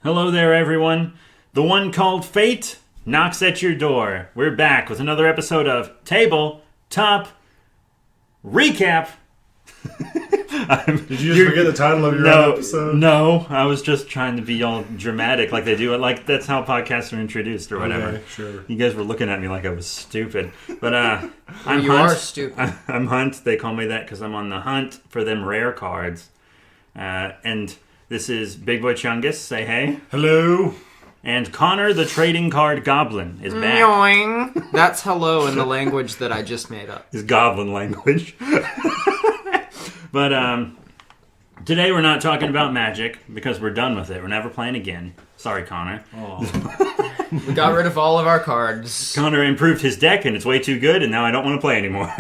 Hello there, everyone. The one called Fate knocks at your door. We're back with another episode of Tabletop Recap. Did you just forget the title of your own episode? No, I was just trying to be all dramatic like they do. Like, that's how podcasts are introduced or whatever. Okay, sure. You guys were looking at me like I was stupid. But I'm you Hunt. are stupid. I'm Hunt. They call me that because I'm on the hunt for them rare cards. And this is Big Boy Chungus. Say hey. Hello. And Connor, the trading card goblin, is back. Yoing. That's hello in the language that I just made up. His goblin language. But today we're not talking about Magic because we're done with it. We're never playing again. Sorry, Connor. We got rid of all of our cards. Connor improved his deck and it's way too good, and now I don't want to play anymore.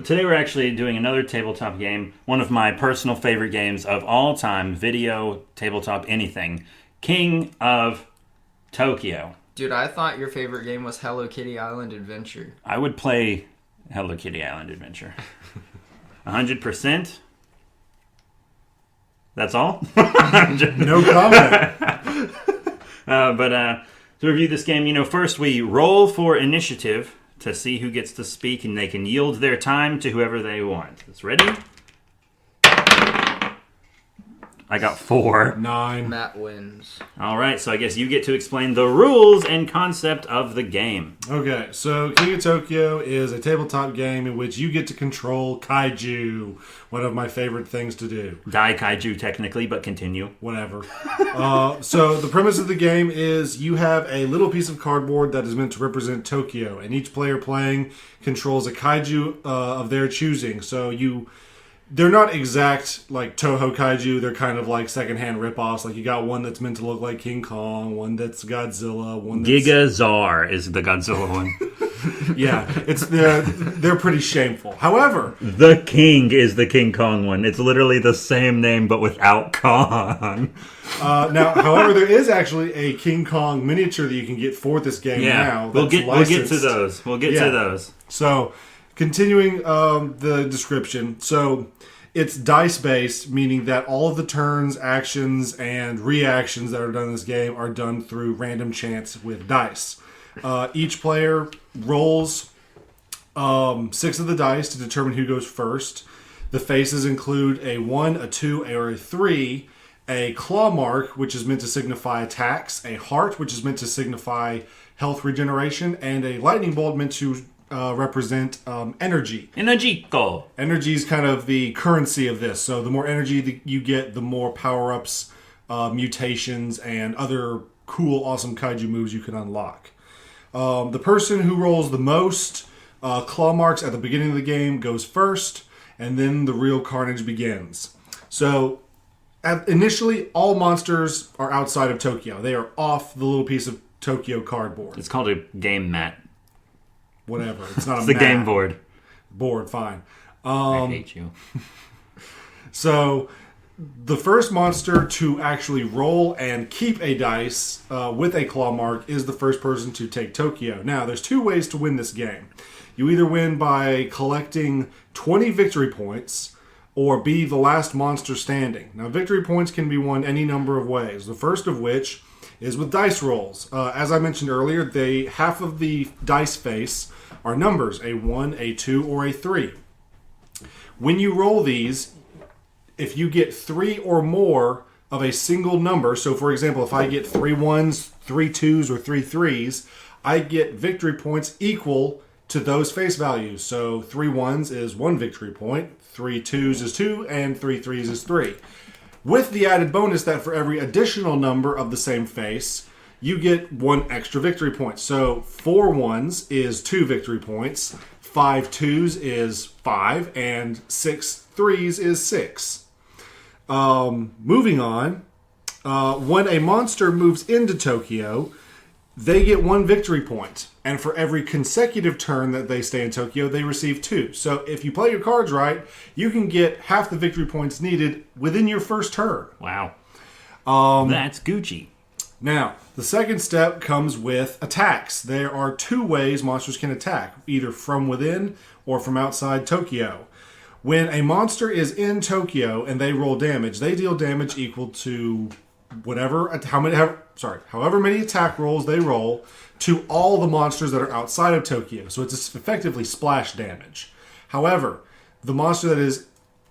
Today we're actually doing another tabletop game. One of my personal favorite games of all time. Video, tabletop, anything. King of Tokyo. Dude, I thought your favorite game was Hello Kitty Island Adventure. I would play Hello Kitty Island Adventure. 100%. That's all? No comment. But to review this game, first we roll for initiative to see who gets to speak, and they can yield their time to whoever they want. It's ready? I got 4. 9. Matt wins. All right, so I guess you get to explain the rules and concept of the game. Okay, so King of Tokyo is a tabletop game in which you get to control kaiju. One of my favorite things to do. Dai kaiju, technically, but continue. Whatever. So the premise of the game is you have a little piece of cardboard that is meant to represent Tokyo, and each player playing controls a kaiju of their choosing. So they're not exact like Toho kaiju. They're kind of like secondhand ripoffs. Like you got one that's meant to look like King Kong, one that's Godzilla, one that's Gigazar is the Godzilla one. Yeah, they're pretty shameful. However, The King is the King Kong one. It's literally the same name but without Kong. however, there is actually a King Kong miniature that you can get for this game now. We'll get licensed. to those. We'll get to those. So, continuing the description. So, it's dice-based, meaning that all of the turns, actions, and reactions that are done in this game are done through random chance with dice. Each player rolls 6 of the dice to determine who goes first. The faces include a 1, a 2, or a 3, a claw mark, which is meant to signify attacks, a heart, which is meant to signify health regeneration, and a lightning bolt meant to represent energy. Energico. Energy is kind of the currency of this. So the more energy that you get, the more power-ups, mutations, and other cool, awesome kaiju moves you can unlock. The person who rolls the most claw marks at the beginning of the game goes first, and then the real carnage begins. So initially, all monsters are outside of Tokyo. They are off the little piece of Tokyo cardboard. It's called a game mat. Whatever. It's not It's a the game board. Board, fine. I hate you. So, the first monster to actually roll and keep a dice with a claw mark is the first person to take Tokyo. Now, there's 2 ways to win this game. You either win by collecting 20 victory points or be the last monster standing. Now, victory points can be won any number of ways. The first of which is with dice rolls. As I mentioned earlier, half of the dice face are numbers, a 1, a 2, or a 3. When you roll these, if you get 3 or more of a single number, so for example, if I get 3 1s, 3 2s, or 3 3s, I get victory points equal to those face values. So 3 1s is 1 victory point, 3 2s is 2, and 3 3s is 3. With the added bonus that for every additional number of the same face, you get 1 extra victory point. So 4 1s is 2 victory points, 5 2s is 5, and 6 3s is 6. Moving on, when a monster moves into Tokyo, they get 1 victory point. And for every consecutive turn that they stay in Tokyo, they receive 2. So if you play your cards right, you can get half the victory points needed within your first turn. Wow. That's Gucci. Now, the second step comes with attacks. There are 2 ways monsters can attack, either from within or from outside Tokyo. When a monster is in Tokyo and they roll damage, they deal damage equal to however many attack rolls they roll to all the monsters that are outside of Tokyo. So it's effectively splash damage. However, the monsters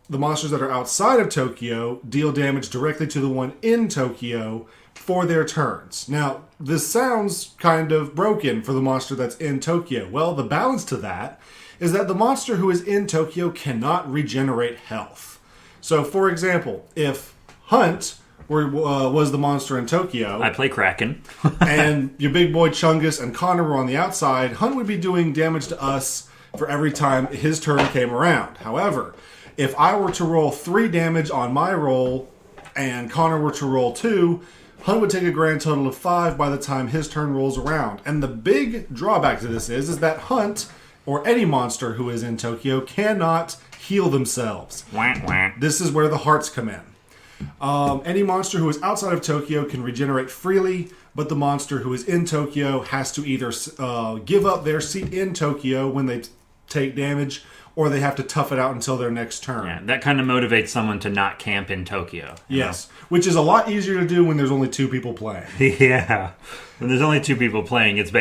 that are outside of Tokyo deal damage directly to the one in Tokyo for their turns. Now, this sounds kind of broken for the monster that's in Tokyo. Well, the balance to that is that the monster who is in Tokyo cannot regenerate health. So, for example, if Hunt was the monster in Tokyo, I play Kraken, and your big boy Chungus and Connor were on the outside, Hunt would be doing damage to us for every time his turn came around. However, if I were to roll 3 damage on my roll and Connor were to roll 2, Hunt would take a grand total of 5 by the time his turn rolls around. And the big drawback to this is that Hunt, or any monster who is in Tokyo, cannot heal themselves. Wah, wah. This is where the hearts come in. Any monster who is outside of Tokyo can regenerate freely, but the monster who is in Tokyo has to either give up their seat in Tokyo when they take damage, or they have to tough it out until their next turn. Yeah, that kind of motivates someone to not camp in Tokyo. Yes, which is a lot easier to do when there's only 2 people playing. Yeah. When there's only 2 people playing, it's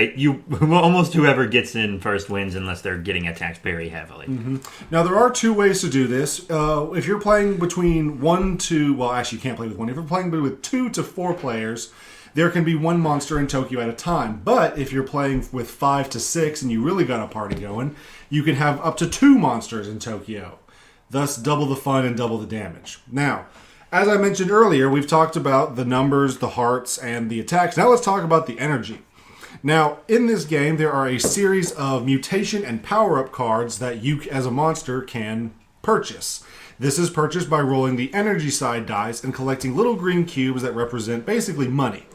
almost whoever gets in first wins unless they're getting attacked very heavily. Mm-hmm. Now, there are 2 ways to do this. If you're playing between 1 to... Well, actually, you can't play with 1. If you're playing with 2 to 4 players, there can be 1 monster in Tokyo at a time. But if you're playing with 5 to 6 and you really got a party going, you can have up to 2 monsters in Tokyo. Thus, double the fun and double the damage. Now, as I mentioned earlier, we've talked about the numbers, the hearts, and the attacks. Now let's talk about the energy. Now, in this game, there are a series of mutation and power-up cards that you, as a monster, can purchase. This is purchased by rolling the energy side dice and collecting little green cubes that represent basically money.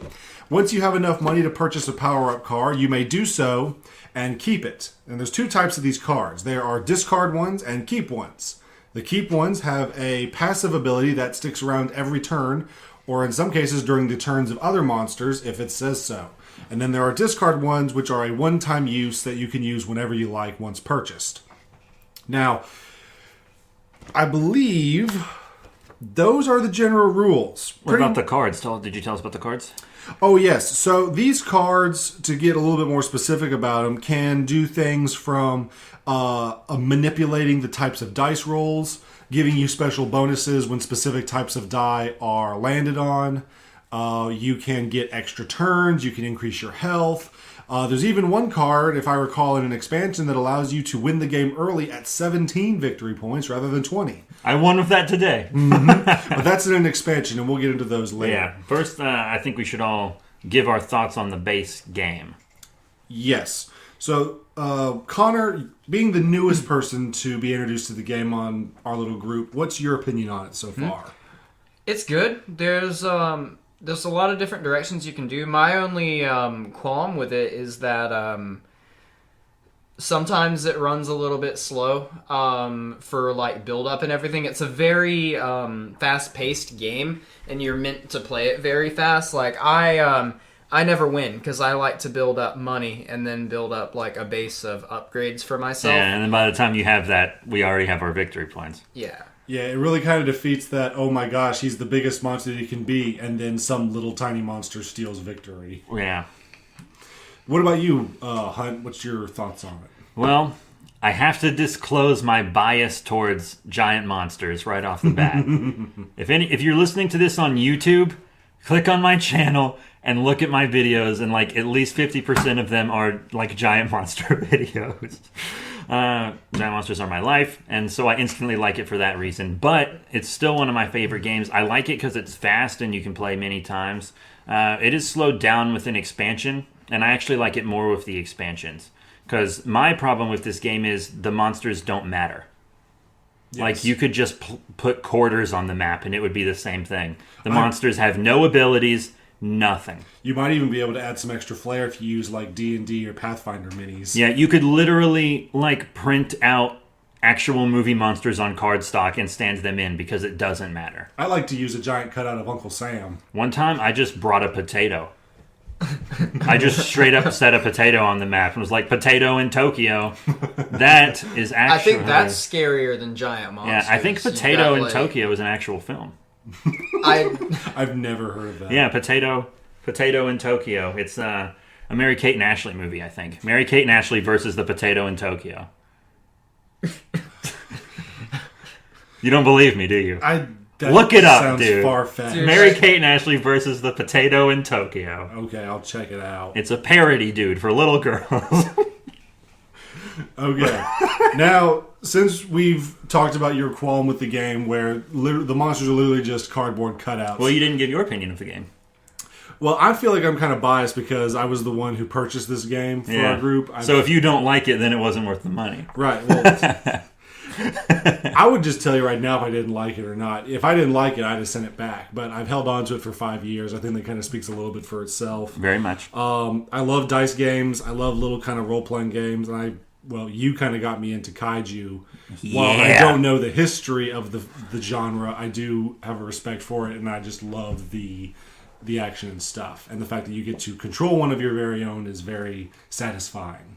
Once you have enough money to purchase a power-up card, you may do so and keep it. And there's 2 types of these cards. There are discard ones and keep ones. The keep ones have a passive ability that sticks around every turn, or in some cases during the turns of other monsters if it says so. And then there are discard ones, which are a one-time use that you can use whenever you like once purchased. Now, I believe those are the general rules. What about the cards? Did you tell us about the cards? Oh, yes. So these cards, to get a little bit more specific about them, can do things from manipulating the types of dice rolls, giving you special bonuses when specific types of die are landed on. You can get extra turns. You can increase your health. There's even one card, if I recall, in an expansion that allows you to win the game early at 17 victory points rather than 20. I won with that today. But that's in an expansion, and we'll get into those later. Yeah. First, I think we should all give our thoughts on the base game. Yes. So, Connor, being the newest person to be introduced to the game on our little group, what's your opinion on it so far? It's good. There's a lot of different directions you can do. My only qualm with it is that sometimes it runs a little bit slow for like build up and everything. It's a very fast-paced game, and you're meant to play it very fast. Like I never win because I like to build up money and then build up like a base of upgrades for myself. Yeah, and then by the time you have that, we already have our victory points. Yeah. Yeah, it really kind of defeats that, oh my gosh, he's the biggest monster that he can be, and then some little tiny monster steals victory. Yeah. What about you, Hunt? What's your thoughts on it? Well, I have to disclose my bias towards giant monsters right off the bat. If you're listening to this on YouTube, click on my channel and look at my videos, and like at least 50% of them are like giant monster videos. Giant monsters are my life, and so I instantly like it for that reason. But it's still one of my favorite games. I like it because it's fast and you can play many times. It is slowed down with an expansion, and I actually like it more with the expansions. Because my problem with this game is the monsters don't matter. Yes. Like, you could just put quarters on the map and it would be the same thing. The monsters have no abilities, nothing. You might even be able to add some extra flair if you use, like, D&D or Pathfinder minis. Yeah, you could literally, like, print out actual movie monsters on cardstock and stand them in because it doesn't matter. I like to use a giant cutout of Uncle Sam. One time, I just brought a potato. I just straight up set a potato on the map and was like, potato in Tokyo. That is actually... I think that's scarier than giant monsters. Yeah, I think Potato in Tokyo is an actual film. I've never heard of that. Yeah, Potato in Tokyo. It's a Mary-Kate and Ashley movie, I think. Mary-Kate and Ashley versus the Potato in Tokyo. You don't believe me, do you? Look it up, dude. Far-fetched. Mary-Kate and Ashley versus the Potato in Tokyo. Okay, I'll check it out. It's a parody, dude, for little girls. Okay. Now, since we've talked about your qualm with the game where the monsters are literally just cardboard cutouts. Well, you didn't give your opinion of the game. Well, I feel like I'm kind of biased because I was the one who purchased this game for our group. So if you don't like it, then it wasn't worth the money. Right. Well, I would just tell you right now if I didn't like it or not. If I didn't like it, I'd have sent it back. But I've held on to it for 5 years. I think that kind of speaks a little bit for itself. Very much. I love dice games. I love little kind of role-playing games. And you kind of got me into kaiju. Yeah. While I don't know the history of the genre, I do have a respect for it. And I just love the action and stuff. And the fact that you get to control one of your very own is very satisfying.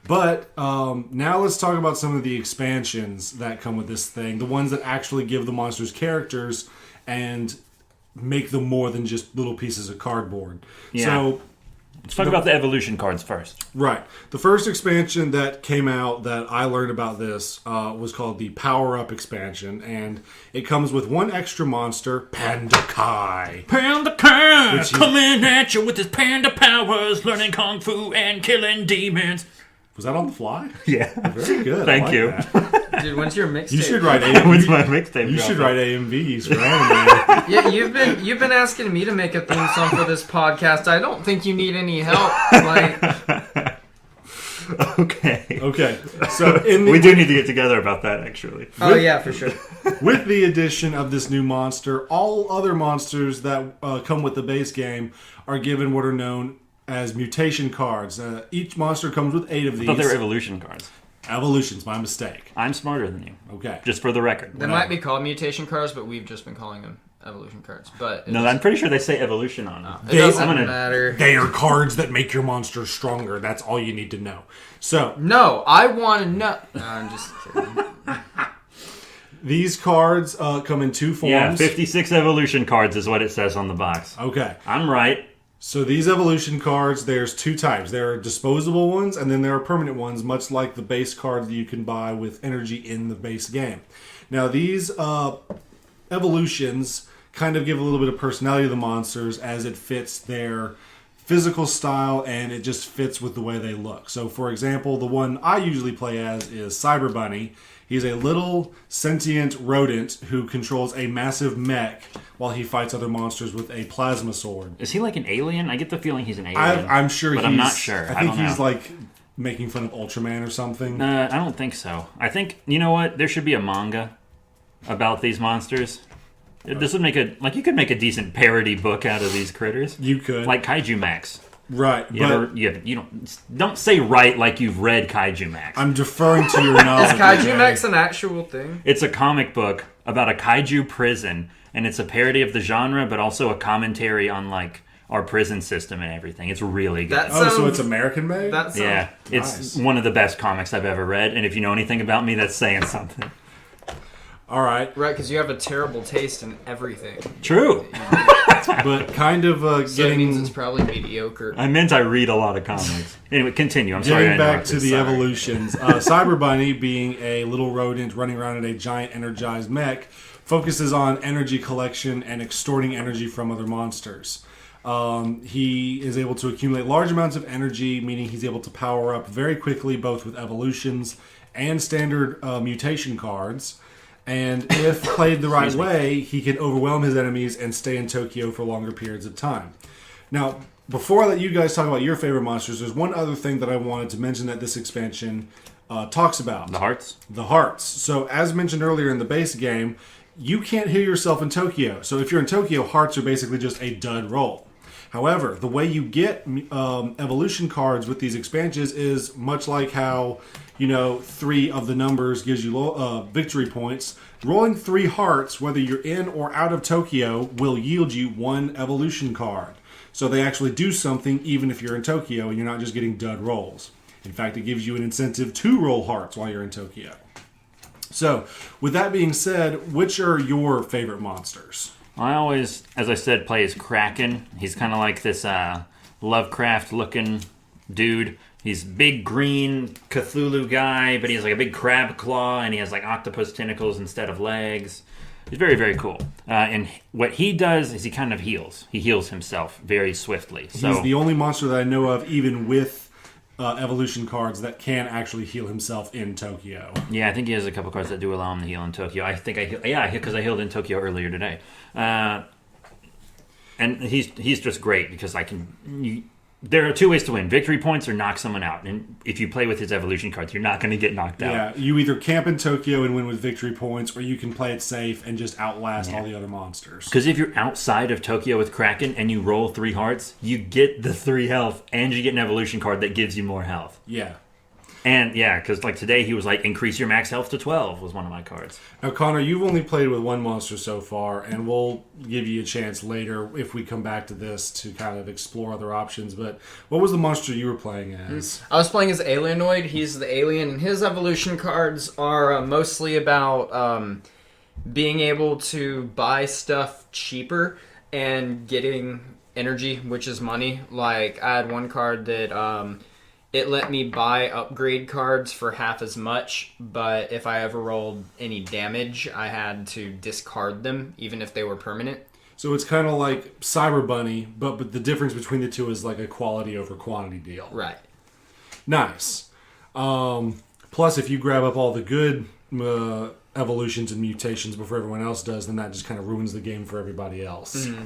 But now let's talk about some of the expansions that come with this thing. The ones that actually give the monsters characters and make them more than just little pieces of cardboard. Yeah. So let's talk about the evolution cards first. Right. The first expansion that came out that I learned about this was called the Power Up expansion. And it comes with one extra monster, Panda Kai. Panda Kai! Coming at you with his panda powers, learning kung fu and killing demons. Was that on the fly? Yeah. Very good. Thank you. Dude, when's your mixtape? You should write When's my mixtape? You should write AMVs for anime. Yeah, you've been asking me to make a theme song for this podcast. I don't think you need any help. Like, Okay. So we do need to get together about that, actually. oh yeah, for sure. With the addition of this new monster, all other monsters that come with the base game are given what are known as mutation cards. Each monster comes with 8 of these. I thought they were evolution cards. Evolution's my mistake. I'm smarter than you. Okay. Just for the record. They might be called mutation cards, but we've just been calling them evolution cards. But No, I'm pretty sure they say evolution on them. it doesn't matter. They are cards that make your monster stronger. That's all you need to know. So No, I want to know. No, I'm just kidding. these cards come in 2 forms. Yeah, 56 evolution cards is what it says on the box. Okay. I'm right. So these evolution cards, there's 2 types. There are disposable ones, and then there are permanent ones, much like the base cards that you can buy with energy in the base game. Now, these evolutions kind of give a little bit of personality to the monsters as it fits their physical style, and it just fits with the way they look. So, for example, the one I usually play as is Cyber Bunny. He's a little sentient rodent who controls a massive mech while he fights other monsters with a plasma sword. Is he like an alien? I get the feeling he's an alien. I'm sure but I'm not sure. I think he's like making fun of Ultraman or something. I don't think so. I think, you know what? There should be a manga about these monsters. This would make you could make a decent parody book out of these critters. You could. Like Kaiju Max. Right. You don't say right like you've read Kaiju Max. I'm deferring to your knowledge. Is Kaiju Max an actual thing? It's a comic book about a kaiju prison, and it's a parody of the genre, but also a commentary on like our prison system and everything. It's really good. So it's American made? Yeah, it's one of the best comics I've ever read, and if you know anything about me, that's saying something. All right. Right, because you have a terrible taste in everything. True. But kind of So it means it's probably mediocre. I meant I read a lot of comics. Anyway, continue. I'm sorry. Getting back to the evolutions. Cyber Bunny, being a little rodent running around in a giant energized mech, focuses on energy collection and extorting energy from other monsters. He is able to accumulate large amounts of energy, meaning he's able to power up very quickly, both with evolutions and standard mutation cards. And if played the right way, he can overwhelm his enemies and stay in Tokyo for longer periods of time. Now, before I let you guys talk about your favorite monsters, there's one other thing that I wanted to mention that this expansion talks about. The hearts? The hearts. So, as mentioned earlier in the base game, you can't heal yourself in Tokyo. So, if you're in Tokyo, hearts are basically just a dud roll. However, the way you get evolution cards with these expansions is much like how, 3 of the numbers gives you victory points. Rolling 3 hearts, whether you're in or out of Tokyo, will yield you 1 evolution card. So they actually do something even if you're in Tokyo and you're not just getting dud rolls. In fact, it gives you an incentive to roll hearts while you're in Tokyo. So, with that being said, which are your favorite monsters? I always, as I said, play as Kraken. He's kind of like this Lovecraft-looking dude. He's big green Cthulhu guy, but he has like a big crab claw, and he has like octopus tentacles instead of legs. He's very, very cool. And what he does is he kind of heals. He heals himself very swiftly. So, He's the only monster that I know of, even with evolution cards, that can actually heal himself in Tokyo. yeah, I think he has a couple cards that do allow him to heal in Tokyo. I think because I healed in Tokyo earlier today. And he's just great because there are two ways to win: victory points or knock someone out. And if you play with his evolution cards, you're not going to get knocked out. Yeah, you either camp in Tokyo and win with victory points, or you can play it safe and just outlast all the other monsters. Because if you're outside of Tokyo with Kraken and you roll 3 hearts, you get the 3 health, and you get an evolution card that gives you more health. Yeah. And yeah, because like today he was like, increase your max health to 12 was one of my cards. Now, Connor, you've only played with one monster so far, and we'll give you a chance later if we come back to this to kind of explore other options. But what was the monster you were playing as? I was playing as Alienoid. He's the alien, and his evolution cards are mostly about being able to buy stuff cheaper and getting energy, which is money. Like, I had one card that it let me buy upgrade cards for half as much, but if I ever rolled any damage, I had to discard them, even if they were permanent. So it's kind of like Cyber Bunny, but the difference between the two is like a quality over quantity deal. Right. Nice. Plus, if you grab up all the good evolutions and mutations before everyone else does, then that just kind of ruins the game for everybody else. Mm-hmm.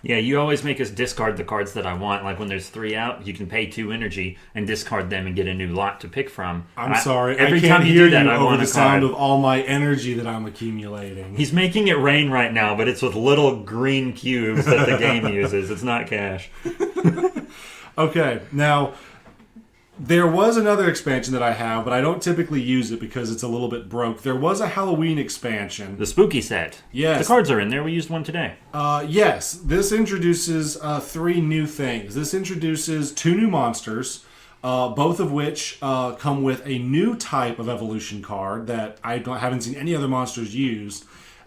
Yeah, you always make us discard the cards that I want. Like when there's 3 out, you can pay 2 energy and discard them and get a new lot to pick from. I'm sorry, every I can't time you hear do that, you I over want the a sound card. of all my energy that I'm accumulating. He's making it rain right now, but it's with little green cubes that the game uses. It's not cash. Okay, now, there was another expansion that I have, but I don't typically use it because it's a little bit broke. There was a Halloween expansion. The spooky set. Yes. The cards are in there. We used one today. Yes, this introduces 3 new things. This introduces 2 new monsters, both of which come with a new type of evolution card that haven't seen any other monsters use,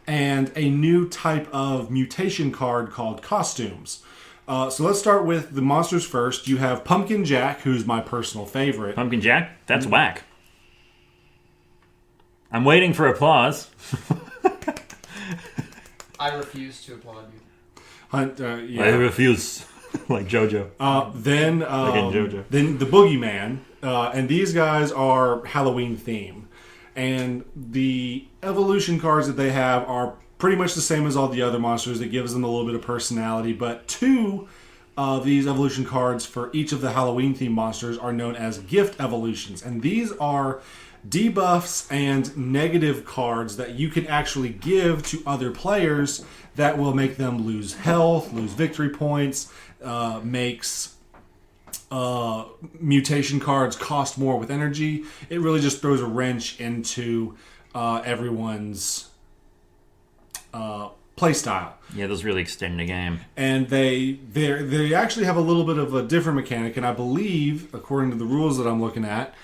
and a new type of mutation card called Costumes. So let's start with the monsters first. You have Pumpkin Jack, who's my personal favorite. Pumpkin Jack? That's whack. I'm waiting for applause. I refuse to applaud you. Yeah. I refuse. Like JoJo. Then JoJo. Then the Boogeyman, and these guys are Halloween themed. And the evolution cards that they have are pretty much the same as all the other monsters. It gives them a little bit of personality, but 2 of these evolution cards for each of the Halloween themed monsters are known as gift evolutions, and these are debuffs and negative cards that you can actually give to other players that will make them lose health, lose victory points, makes mutation cards cost more with energy. It really just throws a wrench into everyone's play style. Yeah, those really extend the game. And they actually have a little bit of a different mechanic, and I believe, according to the rules that I'm looking at,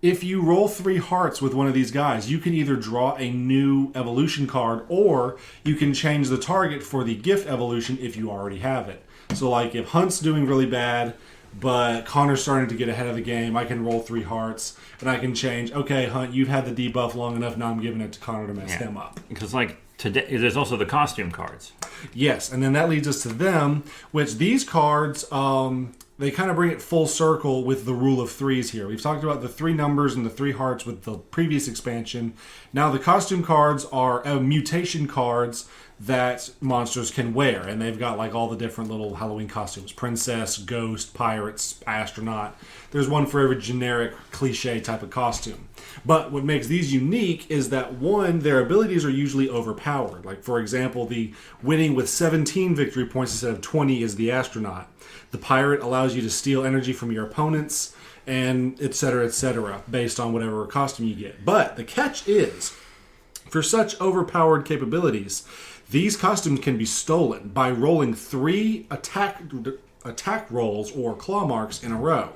if you roll 3 hearts with one of these guys, you can either draw a new evolution card, or you can change the target for the gift evolution if you already have it. So like if Hunt's doing really bad, but Connor's starting to get ahead of the game, I can roll 3 hearts, and I can change, okay, Hunt, you've had the debuff long enough, now I'm giving it to Connor to mess him up. Because like today, there's also the costume cards. Yes, and then that leads us to them, which these cards, they kind of bring it full circle with the rule of 3s here. We've talked about the 3 numbers and the 3 hearts with the previous expansion. Now the costume cards are mutation cards that monsters can wear, and they've got like all the different little Halloween costumes: princess, ghost, pirates, astronaut. There's one for every generic cliche type of costume. But what makes these unique is that, one, their abilities are usually overpowered. Like, for example, the winning with 17 victory points instead of 20 is the astronaut. The pirate allows you to steal energy from your opponents, and etc., based on whatever costume you get. But the catch is, for such overpowered capabilities, These costumes can be stolen by rolling 3 attack rolls or claw marks in a row.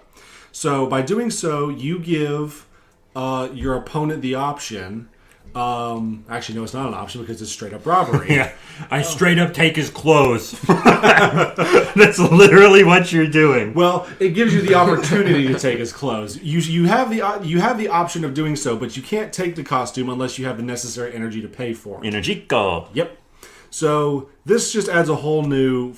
So by doing so, you give your opponent the option. Actually, no, it's not an option because it's straight up robbery. Yeah, I straight up take his clothes. That's literally what you're doing. Well, it gives you the opportunity to take his clothes. You have the option of doing so, but you can't take the costume unless you have the necessary energy to pay for it. Energico. Yep. So this just adds a whole new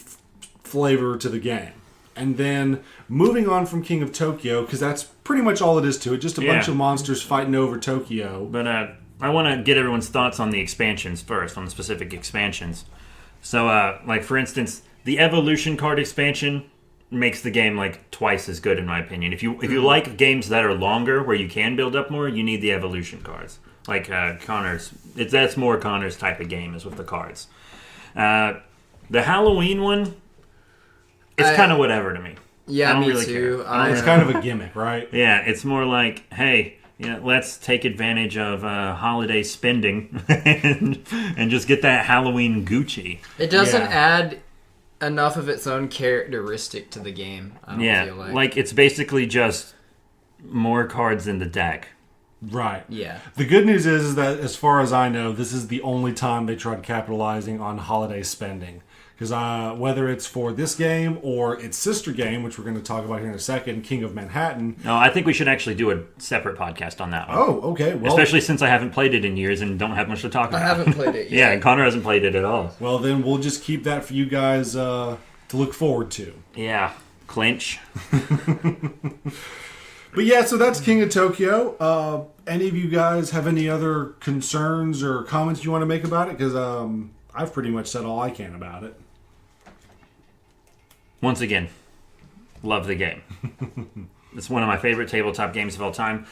flavor to the game. And then moving on from King of Tokyo, because that's pretty much all it is to it, just a bunch of monsters fighting over Tokyo. But I want to get everyone's thoughts on the expansions first, on the specific expansions. So, like for instance, the Evolution card expansion makes the game like twice as good in my opinion. If you like games that are longer where you can build up more, you need the Evolution cards. Like Connor's, that's more Connor's type of game is with the cards. The Halloween one, it's kind of whatever to me. Yeah, I don't me really too. care. It's kind of a gimmick, right? Yeah, it's more like, hey, let's take advantage of holiday spending and just get that Halloween Gucci. It doesn't add enough of its own characteristic to the game, I don't feel like. It's basically just more cards in the deck. Right. Yeah. The good news is that, as far as I know, this is the only time they tried capitalizing on holiday spending. Because whether it's for this game or its sister game, which we're going to talk about here in a second, King of Manhattan. No, I think we should actually do a separate podcast on that one. Oh, okay. Well, especially since I haven't played it in years and don't have much to talk about. I haven't played it yet. Yeah, and Connor hasn't played it at all. Well, then we'll just keep that for you guys to look forward to. Yeah. Clinch. But yeah, so that's King of Tokyo. Any of you guys have any other concerns or comments you want to make about it? Because I've pretty much said all I can about it. Once again, love the game. It's one of my favorite tabletop games of all time.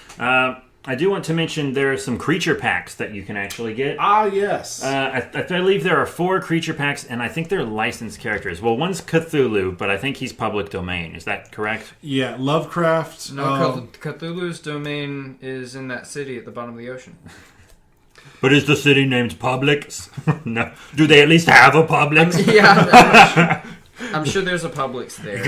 I do want to mention there are some creature packs that you can actually get. Ah, yes. I believe there are 4 creature packs, and I think they're licensed characters. Well, one's Cthulhu, but I think he's public domain. Is that correct? Yeah, Lovecraft. No, Cthulhu's domain is in that city at the bottom of the ocean. But is the city named Publix? No. Do they at least have a Publix? Yeah, I'm sure there's a Publix there.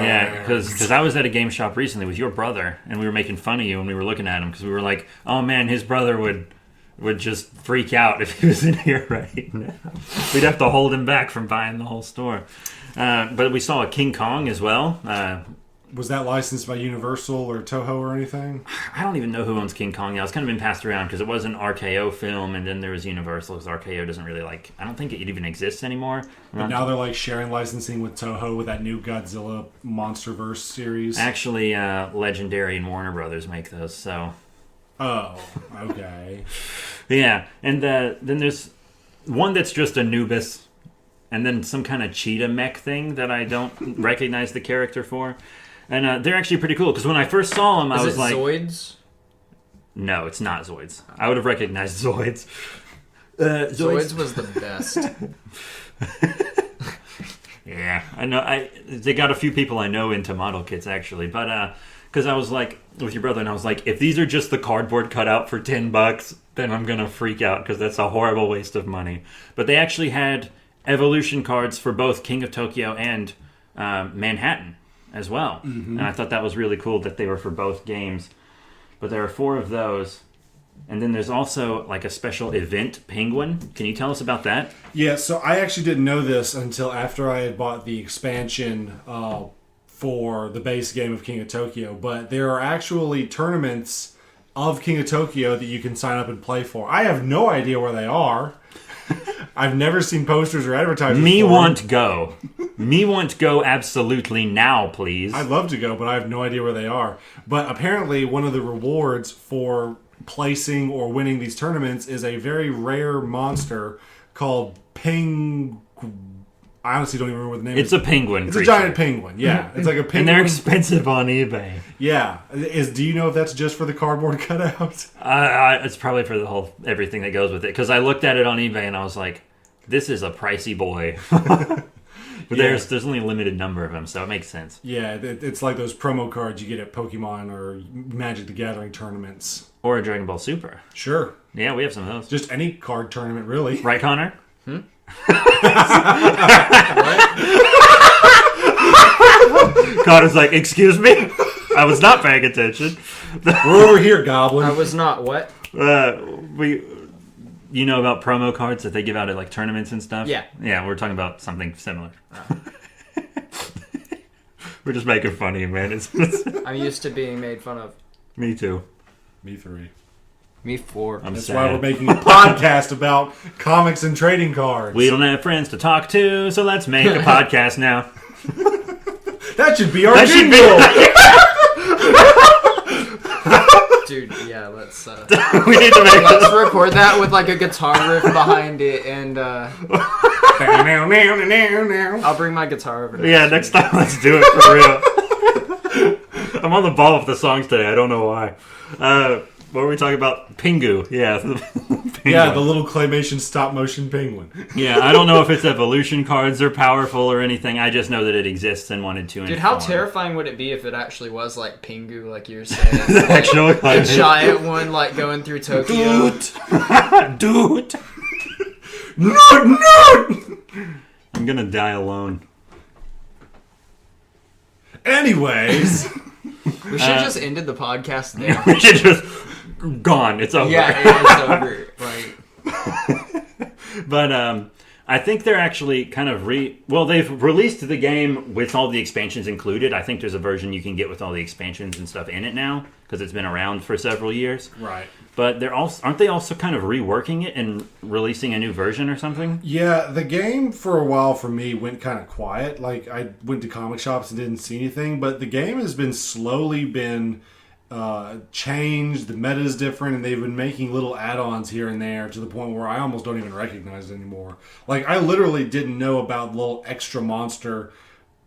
Yeah, because I was at a game shop recently with your brother, and we were making fun of you when we were looking at him, because we were like, oh man, his brother would just freak out if he was in here right now. We'd have to hold him back from buying the whole store. But we saw a King Kong as well. Was that licensed by Universal or Toho or anything? I don't even know who owns King Kong now. It's kind of been passed around because it was an RKO film, and then there was Universal, because RKO doesn't really I don't think it even exists anymore. But now they're like sharing licensing with Toho with that new Godzilla MonsterVerse series. Actually, Legendary and Warner Brothers make those, so... Oh, okay. Yeah, and then there's one that's just Anubis, and then some kind of cheetah mech thing that I don't recognize the character for. And they're actually pretty cool, because when I first saw them, I was like... Zoids? No, it's not Zoids. I would have recognized Zoids. Zoids was the best. Yeah, I know. They got a few people I know into model kits, actually. But, because I was like, with your brother, and I was like, if these are just the cardboard cutout for $10, then I'm going to freak out, because that's a horrible waste of money. But they actually had Evolution cards for both King of Tokyo and Manhattan as well. Mm-hmm. And I thought that was really cool that they were for both games. But there are 4 of those. And then there's also like a special event penguin. Can you tell us about that? Yeah, so I actually didn't know this until after I had bought the expansion for the base game of King of Tokyo. But there are actually tournaments of King of Tokyo that you can sign up and play for. I have no idea where they are. I've never seen posters or advertisements. Me want go. Me want go absolutely now, please. I'd love to go, but I have no idea where they are. But apparently one of the rewards for placing or winning these tournaments is a very rare monster called I honestly don't even remember what the name is. It's a penguin. It's a giant penguin, yeah. It's like a penguin. And they're expensive on eBay. Yeah. Do you know if that's just for the cardboard cutout? It's probably for everything that goes with it. Because I looked at it on eBay and I was like, this is a pricey boy. But there's only a limited number of them, so it makes sense. Yeah, it's like those promo cards you get at Pokemon or Magic the Gathering tournaments. Or a Dragon Ball Super. Sure. Yeah, we have some of those. Just any card tournament, really. Right, Connor? Connor's like, excuse me? I was not paying attention. We're over here, Goblin. I was not what? You know about promo cards that they give out at like tournaments and stuff? Yeah. Yeah, we're talking about something similar. We're just making fun of you, man. I'm used to being made fun of. Me too. Me 3. Me 4. That's sad. why we're making a podcast about comics and trading cards. We don't have friends to talk to, so let's make a podcast now. That should be our That should jingle. Dude, yeah, let's We need to make let's record that with like a guitar riff behind it, and I'll bring my guitar over. Yeah, next time let's do it for real. I'm on the ball with the songs today. I don't know why. What were we talking about? Pingu. Yeah. Yeah, the little claymation stop motion penguin. Yeah, I don't know if its evolution cards are powerful or anything. I just know that it exists and wanted to. Dude, how terrifying would it be if it actually was like Pingu, like you were saying? Like, Actually, a giant one like going through Tokyo. Dude. No! I'm gonna die alone. Anyways. We should have just ended the podcast there. We should just gone. It's over. Yeah, it's over. Like, But I think they're actually kind of they've released the game with all the expansions included. I think there's a version you can get with all the expansions and stuff in it now because it's been around for several years. Right. But aren't they also kind of reworking it and releasing a new version or something? Yeah, the game for a while for me went kind of quiet. Like I went to comic shops and didn't see anything, but the game has been slowly changed. The meta is different, and they've been making little add-ons here and there to the point where I almost don't even recognize it anymore. Like I literally didn't know about little extra monster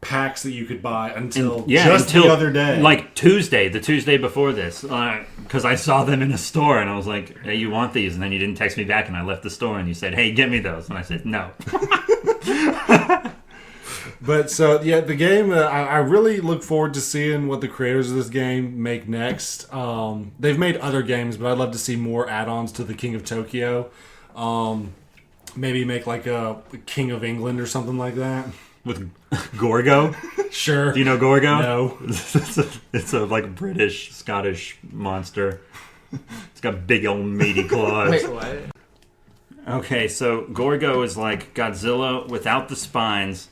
packs that you could buy until the other day. Like the Tuesday before this. Because I saw them in a store and I was like, hey, you want these? And then you didn't text me back and I left the store and you said, hey, get me those. And I said, no. But so, yeah, the game, I really look forward to seeing what the creators of this game make next. They've made other games, but I'd love to see more add-ons to the King of Tokyo. Maybe make like a King of England or something like that. With Gorgo? Sure. Do you know Gorgo? No. It's a like British, Scottish monster. It's got big old meaty claws. wait, what? Okay, so Gorgo is like Godzilla without the spines,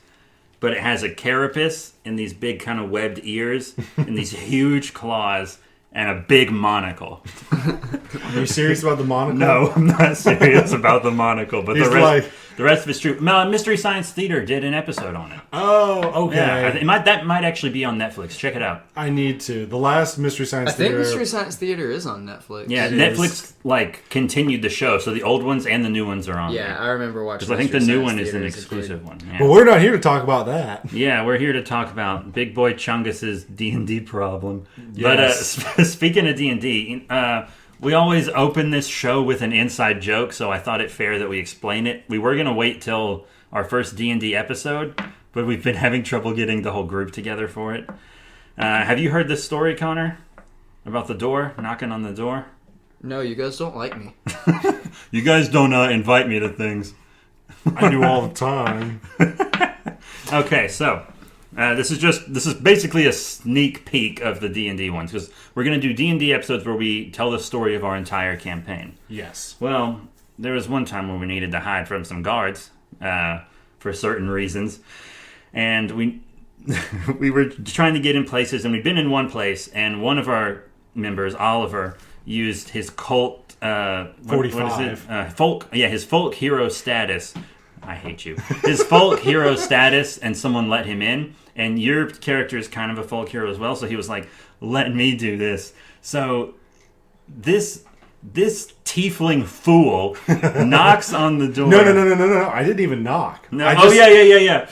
but it has a carapace and these big kind of webbed ears and these huge claws and a big monocle. Are you serious about the monocle? No, I'm not serious about the monocle, but the rest of it's true. Mystery Science Theater did an episode on it. Oh, okay. Yeah, that might actually be on Netflix. Check it out. I need to. The last Mystery Science I think Theater... Mystery Science Theater is on Netflix. Yeah, Netflix continued the show, so the old ones and the new ones are on. Yeah, I remember watching. Because I think the new one is an exclusive one. Yeah. But we're not here to talk about that. Yeah, we're here to talk about Big Boy Chungus's D&D problem. Yes. But speaking of D&D, we always open this show with an inside joke, so I thought it fair that we explain it. We were going to wait till our first D&D episode, but we've been having trouble getting the whole group together for it. Have you heard this story, Connor? About the door? Knocking on the door? No, you guys don't like me. You guys don't invite me to things. I do all the time. Okay, so... this is basically a sneak peek of the D&D ones, because we're going to do D&D episodes where we tell the story of our entire campaign. Yes. Well, there was one time where we needed to hide from some guards for certain reasons, and we were trying to get in places, and we'd been in one place, and one of our members, Oliver, used his cult 45. What is it? His folk hero status. I hate you. His folk hero status, and someone let him in. And your character is kind of a folk hero as well, so he was like, let me do this. So this tiefling fool knocks on the door. No. I didn't even knock. No. Yeah.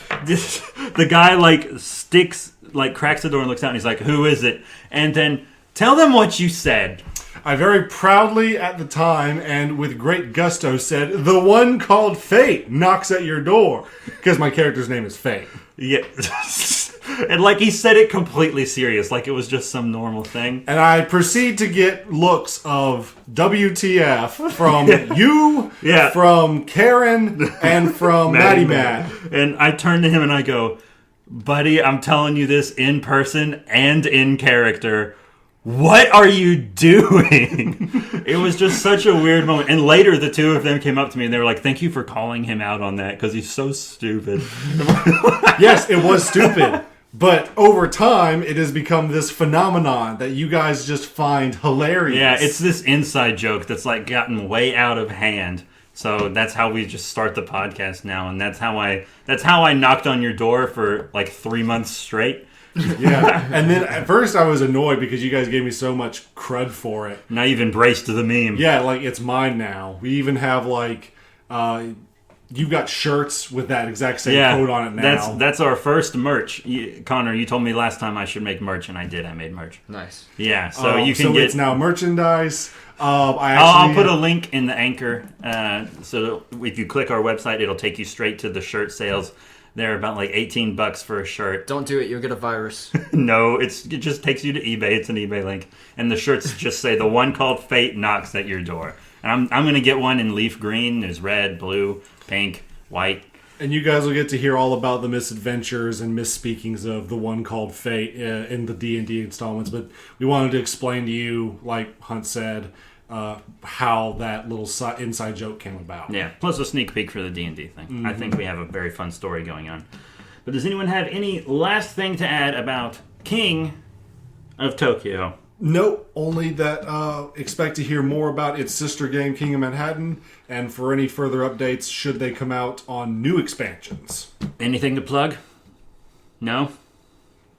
The guy cracks the door and looks out and he's like, who is it? And then tell them what you said. I very proudly at the time and with great gusto said, "The one called Fate knocks at your door," because my character's name is Fate. Yeah. And like he said it completely serious, like it was just some normal thing. And I proceed to get looks of WTF from you, from Karen, and from Maddie Matt. And I turn to him and I go, "Buddy, I'm telling you this in person and in character. What are you doing?" It was just such a weird moment. And later, the two of them came up to me and they were like, "Thank you for calling him out on that because he's so stupid." Yes, it was stupid. But over time, it has become this phenomenon that you guys just find hilarious. Yeah, it's this inside joke that's like gotten way out of hand. So that's how we just start the podcast now, and that's how I knocked on your door for like 3 months straight. Yeah, and then at first I was annoyed because you guys gave me so much crud for it. Now you've embraced the meme. Yeah, like it's mine now. We even have like, you've got shirts with that exact same quote on it now. That's our first merch. Connor, you told me last time I should make merch, and I did. I made merch. Nice. Yeah, so you can it's now merchandise. I'll put a link in the anchor. So if you click our website, it'll take you straight to the shirt sales. They're about like $18 for a shirt. Don't do it. You'll get a virus. No, it just takes you to eBay. It's an eBay link. And the shirts just say, "The one called Fate knocks at your door." And I'm going to get one in leaf green. There's red, blue, pink, white. And you guys will get to hear all about the misadventures and misspeakings of the one called Fate in the D&D installments. But we wanted to explain to you, like Hunt said, how that little inside joke came about. Yeah, plus a sneak peek for the D&D thing. Mm-hmm. I think we have a very fun story going on. But does anyone have any last thing to add about King of Tokyo? Nope, only that expect to hear more about its sister game, King of Manhattan, and for any further updates should they come out on new expansions. Anything to plug? No?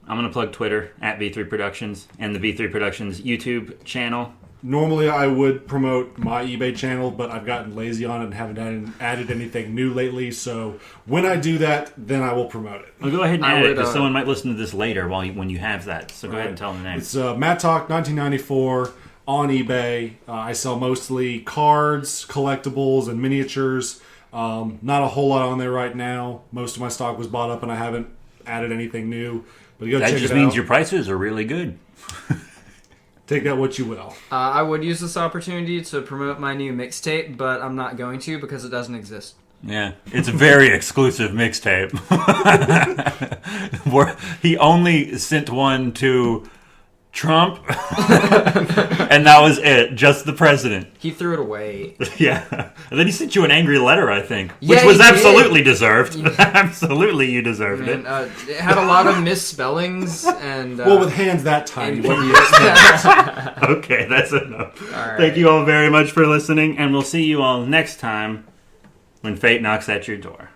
I'm going to plug Twitter, @V3 Productions, and the V3 Productions YouTube channel. Normally I would promote my eBay channel, but I've gotten lazy on it and haven't added anything new lately, so when I do that, then I will promote it. Well, go ahead and add it, because someone might listen to this later when you have that, so go ahead and tell them the name. It's Matt Talk 1994 on eBay. I sell mostly cards, collectibles, and miniatures. Not a whole lot on there right now. Most of my stock was bought up and I haven't added anything new. But go check it out. That just means your prices are really good. Take that what you will. I would use this opportunity to promote my new mixtape, but I'm not going to because it doesn't exist. Yeah, it's a very exclusive mixtape. He only sent one to Trump, and that was it. Just the president. He threw it away. Yeah, and then he sent you an angry letter, I think, which was absolutely deserved. Absolutely, you deserved it. It had a lot of misspellings and. Well, with hands that tiny. Okay, that's enough. All right. Thank you all very much for listening, and we'll see you all next time when Fate knocks at your door.